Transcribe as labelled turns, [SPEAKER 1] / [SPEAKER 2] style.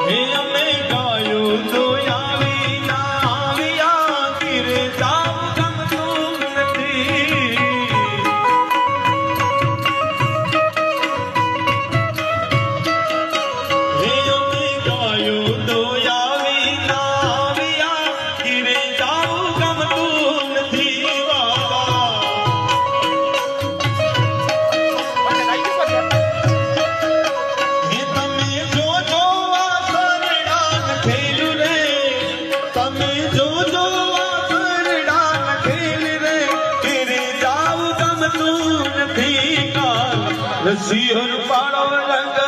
[SPEAKER 1] હે અમે ગાયું તો આવી ના આવ્યા ગીર જાવ ગમતું નથી હે અમે ગાયું તો આવી ના આવ્યા ગીર જાવ ગમતું નથી બાબા હે તમે જોજો આ સરડાન ખેલું રે તમે જોજો આ સરડાન ખેલ રે ઘેરે જાવ ગમતું નથી કાલ રસિયન પાડો રંગ